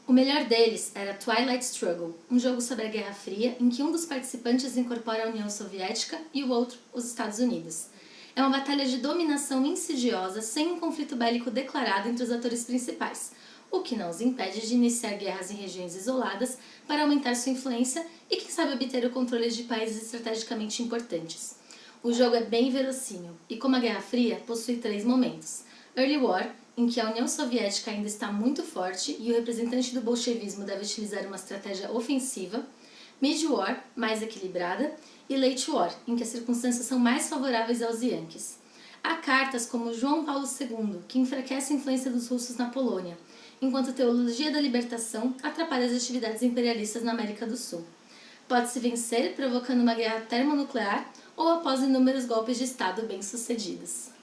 O melhor deles era Twilight Struggle, um jogo sobre a Guerra Fria em que um dos participantes incorpora a União Soviética e o outro os Estados Unidos. É uma batalha de dominação insidiosa sem um conflito bélico declarado entre os atores principais, o que não os impede de iniciar guerras em regiões isoladas para aumentar sua influência e, quem sabe, obter o controle de países estrategicamente importantes. O jogo é bem verossímil e, como a Guerra Fria, possui 3 momentos. Early War, em que a União Soviética ainda está muito forte e o representante do bolchevismo deve utilizar uma estratégia ofensiva. Mid-War, mais equilibrada, e Late War, em que as circunstâncias são mais favoráveis aos Yankees. Há cartas como João Paulo II, que enfraquece a influência dos russos na Polônia, enquanto a teologia da libertação atrapalha as atividades imperialistas na América do Sul. Pode-se vencer provocando uma guerra termonuclear ou após inúmeros golpes de Estado bem-sucedidos.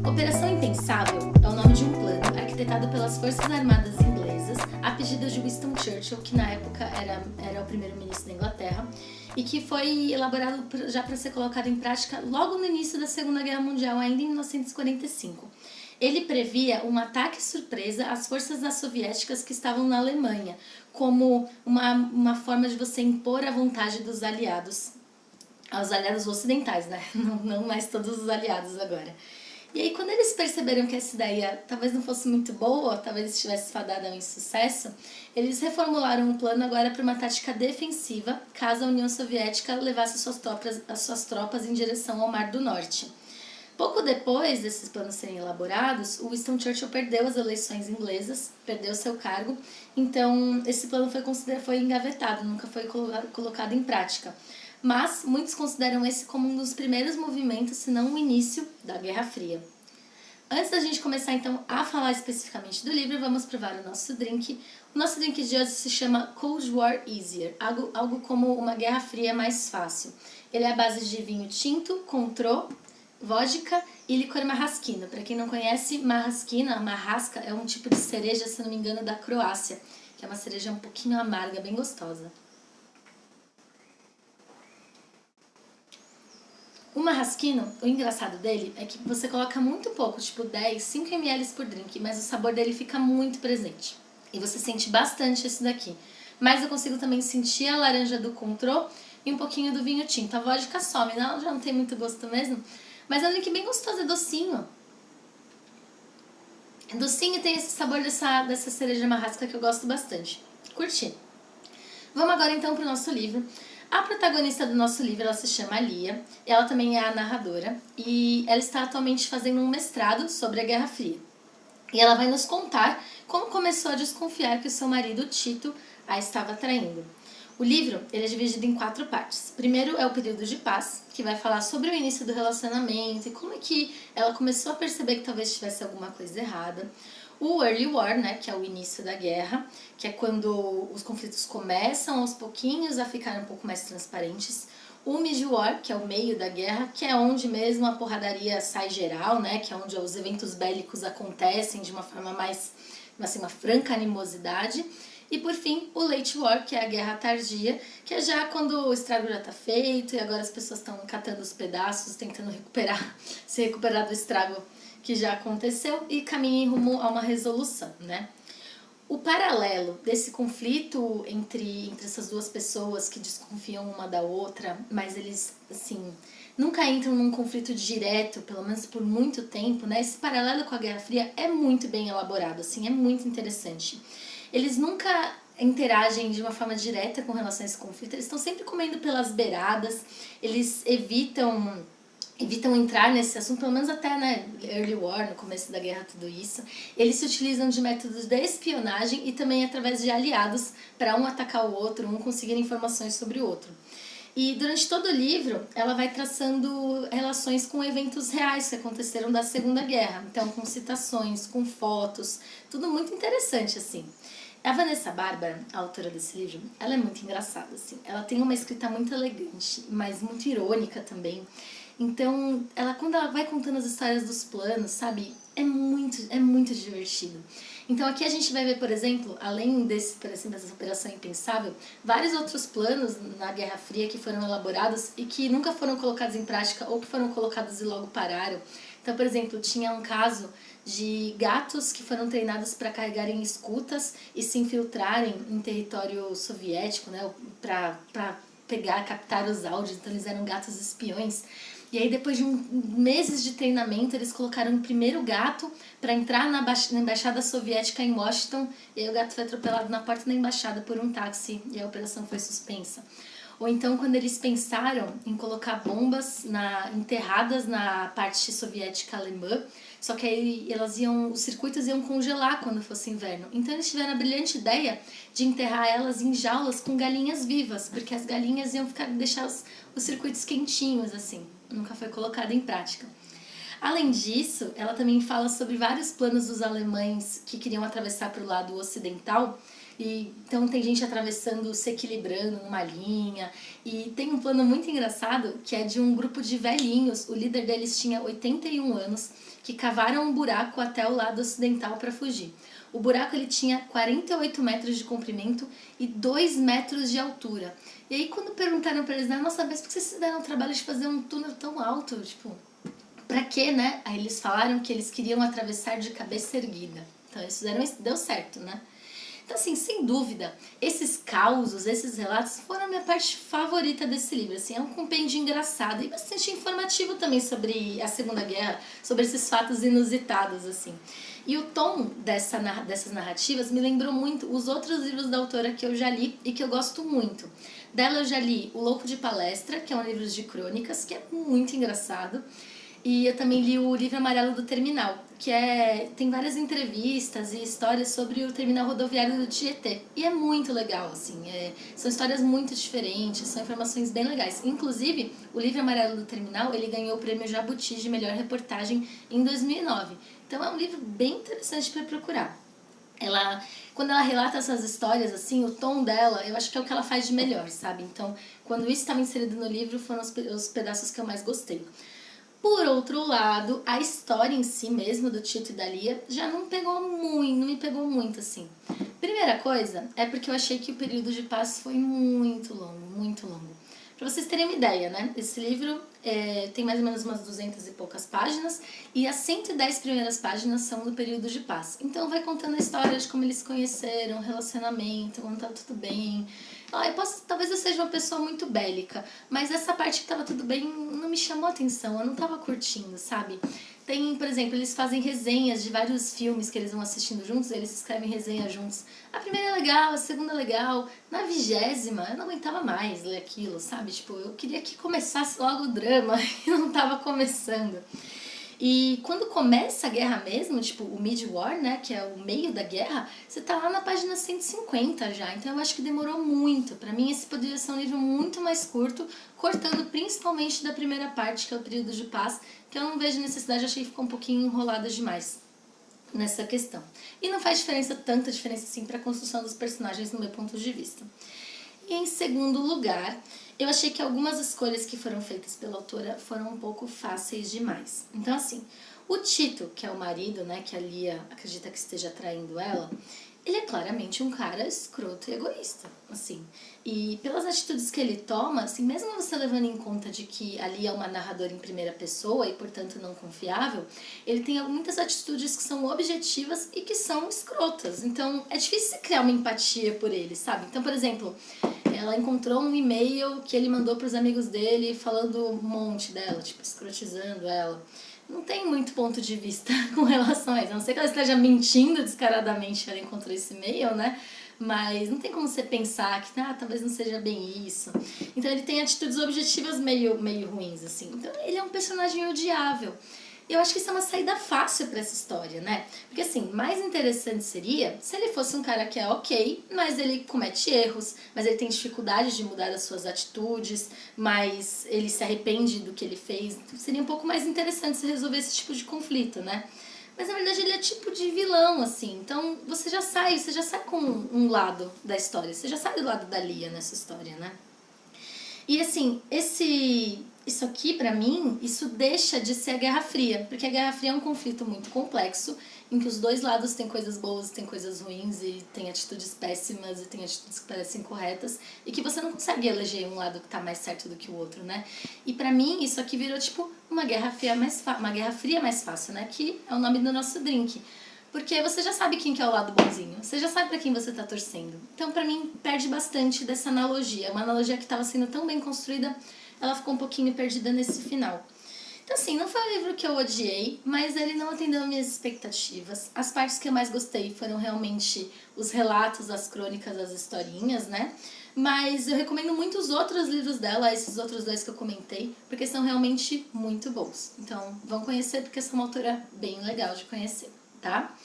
Operação Impensável é o nome de um plano arquitetado pelas Forças Armadas inglesas a pedido de Winston Churchill, que na época era o primeiro-ministro da Inglaterra, e que foi elaborado já para ser colocado em prática logo no início da Segunda Guerra Mundial, ainda em 1945. Ele previa um ataque surpresa às forças soviéticas que estavam na Alemanha, como uma forma de você impor a vontade dos aliados, aos aliados ocidentais, né? Não mais todos os aliados agora. E aí, quando eles perceberam que essa ideia talvez não fosse muito boa, talvez estivesse fadada ao insucesso, eles reformularam o plano agora para uma tática defensiva, caso a União Soviética levasse as suas tropas em direção ao Mar do Norte. Pouco depois desses planos serem elaborados, o Winston Churchill perdeu as eleições inglesas, perdeu seu cargo, então esse plano foi engavetado, nunca foi colocado em prática. Mas muitos consideram esse como um dos primeiros movimentos, se não o início, da Guerra Fria. Antes da gente começar então a falar especificamente do livro, vamos provar o nosso drink. O nosso drink de hoje se chama Cold War Easier, algo como uma Guerra Fria mais fácil. Ele é à base de vinho tinto, contrô, vodka e licor marrasquino. Para quem não conhece, marrasca é um tipo de cereja, se não me engano, da Croácia, que é uma cereja um pouquinho amarga, bem gostosa. O marrasquino, o engraçado dele é que você coloca muito pouco, tipo 10, 5 ml por drink, mas o sabor dele fica muito presente. E você sente bastante esse daqui. Mas eu consigo também sentir a laranja do contrô e um pouquinho do vinho tinto. A vodka some, já não tem muito gosto mesmo. Mas é um drink bem gostoso, é docinho. É docinho e tem esse sabor dessa cereja marrasca que eu gosto bastante. Curti. Vamos agora então para o nosso livro. A protagonista do nosso livro, ela se chama Lia, ela também é a narradora, e ela está atualmente fazendo um mestrado sobre a Guerra Fria. E ela vai nos contar como começou a desconfiar que o seu marido, Tito, a estava traindo. O livro ele é dividido em 4 partes. Primeiro é o período de paz, que vai falar sobre o início do relacionamento e como é que ela começou a perceber que talvez tivesse alguma coisa errada. O Early War, né, que é o início da guerra, que é quando os conflitos começam aos pouquinhos a ficar um pouco mais transparentes. O Mid-War, que é o meio da guerra, que é onde mesmo a porradaria sai geral, né, que é onde os eventos bélicos acontecem de uma forma mais, assim, uma franca animosidade. E por fim, o Late War, que é a guerra tardia, que é já quando o estrago já está feito e agora as pessoas estão catando os pedaços, tentando se recuperar do estrago que já aconteceu e caminha em rumo a uma resolução, né? O paralelo desse conflito entre essas duas pessoas que desconfiam uma da outra, mas eles, assim, nunca entram num conflito direto, pelo menos por muito tempo, né? Esse paralelo com a Guerra Fria é muito bem elaborado, assim, é muito interessante. Eles nunca interagem de uma forma direta com relação a esse conflito, eles estão sempre comendo pelas beiradas, eles evitam entrar nesse assunto, pelo menos até, né, Early War, no começo da guerra, tudo isso. Eles se utilizam de métodos de espionagem e também através de aliados para um atacar o outro, um conseguir informações sobre o outro. E durante todo o livro, ela vai traçando relações com eventos reais que aconteceram da Segunda Guerra. Então, com citações, com fotos, tudo muito interessante, assim. A Vanessa Bárbara, a autora desse livro, ela é muito engraçada, assim. Ela tem uma escrita muito elegante, mas muito irônica também. Então, quando ela vai contando as histórias dos planos, sabe? É muito divertido. Então aqui a gente vai ver, por exemplo, além dessa operação impensável, vários outros planos na Guerra Fria que foram elaborados e que nunca foram colocados em prática ou que foram colocados e logo pararam. Então, por exemplo, tinha um caso de gatos que foram treinados para carregarem escutas e se infiltrarem em território soviético, né, para captar os áudios. Então eles eram gatos espiões. E aí, depois de meses de treinamento, eles colocaram o primeiro gato para entrar na embaixada soviética em Washington. E aí o gato foi atropelado na porta da embaixada por um táxi e a operação foi suspensa. Ou então, quando eles pensaram em colocar bombas enterradas na parte soviética alemã, só que aí os circuitos iam congelar quando fosse inverno. Então eles tiveram a brilhante ideia de enterrar elas em jaulas com galinhas vivas, porque as galinhas iam deixar os circuitos quentinhos, assim. Nunca foi colocada em prática. Além disso, ela também fala sobre vários planos dos alemães que queriam atravessar para o lado ocidental. Então tem gente atravessando, se equilibrando numa linha. E tem um plano muito engraçado que é de um grupo de velhinhos. O líder deles tinha 81 anos, que cavaram um buraco até o lado ocidental para fugir. O buraco ele tinha 48 metros de comprimento e 2 metros de altura. E aí quando perguntaram para eles, nossa, mas por que vocês se deram o trabalho de fazer um túnel tão alto? Tipo, pra quê, né? Aí eles falaram que eles queriam atravessar de cabeça erguida. Então eles fizeram isso, deu certo, né? Então, assim, sem dúvida, esses causos, esses relatos foram a minha parte favorita desse livro. Assim, é um compêndio engraçado e bastante informativo também sobre a Segunda Guerra, sobre esses fatos inusitados, assim. E o tom dessas narrativas me lembrou muito os outros livros da autora que eu já li e que eu gosto muito. Dela eu já li O Louco de Palestra, que é um livro de crônicas, que é muito engraçado. E eu também li o Livro Amarelo do Terminal, que tem várias entrevistas e histórias sobre o terminal rodoviário do Tietê. E é muito legal, assim, são histórias muito diferentes, são informações bem legais. Inclusive, o Livro Amarelo do Terminal, ele ganhou o prêmio Jabuti de melhor reportagem em 2009. Então é um livro bem interessante para procurar. Quando ela relata essas histórias, assim, o tom dela, eu acho que é o que ela faz de melhor, sabe? Então, quando isso estava inserido no livro, foram os pedaços que eu mais gostei. Por outro lado, a história em si mesmo do Tito e da Lia já não me pegou muito, assim. Primeira coisa é porque eu achei que o período de paz foi muito longo, muito longo. Pra vocês terem uma ideia, né? Esse livro tem mais ou menos umas 200 e poucas páginas e as 110 primeiras páginas são do período de paz. Então vai contando a história de como eles se conheceram, relacionamento, quando tá tudo bem. Talvez eu seja uma pessoa muito bélica, mas essa parte que tava tudo bem não me chamou atenção, eu não tava curtindo, sabe? Tem, por exemplo, eles fazem resenhas de vários filmes que eles vão assistindo juntos, eles escrevem resenha juntos. A primeira é legal, a segunda é legal, na 20ª eu não aguentava mais ler aquilo, sabe? Tipo, eu queria que começasse logo o drama e não tava começando. E quando começa a guerra mesmo, tipo o mid-war, né, que é o meio da guerra, você tá lá na página 150 já, então eu acho que demorou muito. Pra mim esse poderia ser um livro muito mais curto, cortando principalmente da primeira parte, que é o período de paz, que eu não vejo necessidade, achei que ficou um pouquinho enrolada demais nessa questão. E não faz tanta diferença assim pra construção dos personagens no meu ponto de vista. E em segundo lugar, eu achei que algumas escolhas que foram feitas pela autora foram um pouco fáceis demais. Então, assim, o Tito, que é o marido, né, que a Lia acredita que esteja traindo ela, ele é claramente um cara escroto e egoísta, assim. E pelas atitudes que ele toma, assim, mesmo você levando em conta de que a Lia é uma narradora em primeira pessoa e, portanto, não confiável, ele tem muitas atitudes que são objetivas e que são escrotas. Então, é difícil criar uma empatia por ele, sabe? Então, por exemplo, ela encontrou um e-mail que ele mandou para os amigos dele falando um monte dela, tipo, escrotizando ela. Não tem muito ponto de vista com relação a isso. A não ser que ela esteja mentindo descaradamente que ela encontrou esse e-mail, né? Mas não tem como você pensar que talvez não seja bem isso. Então ele tem atitudes objetivas meio ruins, assim. Então ele é um personagem odiável. Eu acho que isso é uma saída fácil pra essa história, né? Porque assim, mais interessante seria se ele fosse um cara que é ok, mas ele comete erros, mas ele tem dificuldade de mudar as suas atitudes, mas ele se arrepende do que ele fez. Então, seria um pouco mais interessante se resolver esse tipo de conflito, né? Mas na verdade ele é tipo de vilão, assim. Então você já sai com um lado da história, você já sai do lado da Lia nessa história, né? E assim, esse isso aqui, pra mim, isso deixa de ser a Guerra Fria, porque a Guerra Fria é um conflito muito complexo, em que os dois lados têm coisas boas, têm coisas ruins, e tem atitudes péssimas, e tem atitudes que parecem corretas, e que você não consegue eleger um lado que tá mais certo do que o outro, né? E pra mim, isso aqui virou, tipo, uma Guerra Fria mais fácil, né? Que é o nome do nosso drink. Porque você já sabe quem que é o lado bonzinho, você já sabe pra quem você tá torcendo. Então, pra mim, perde bastante dessa analogia. Uma analogia que tava sendo tão bem construída, ela ficou um pouquinho perdida nesse final. Então, assim, não foi um livro que eu odiei, mas ele não atendeu minhas expectativas. As partes que eu mais gostei foram realmente os relatos, as crônicas, as historinhas, né? Mas eu recomendo muito os outros livros dela, esses outros dois que eu comentei, porque são realmente muito bons. Então, vão conhecer, porque são uma autora bem legal de conhecer, tá?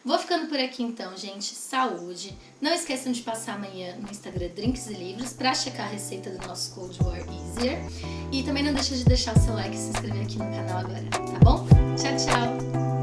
Vou ficando por aqui então, gente. Saúde! Não esqueçam de passar amanhã no Instagram Drinks e Livros para checar a receita do nosso Cold War Easier. E também não deixa de deixar o seu like e se inscrever aqui no canal agora, tá bom? Tchau, tchau!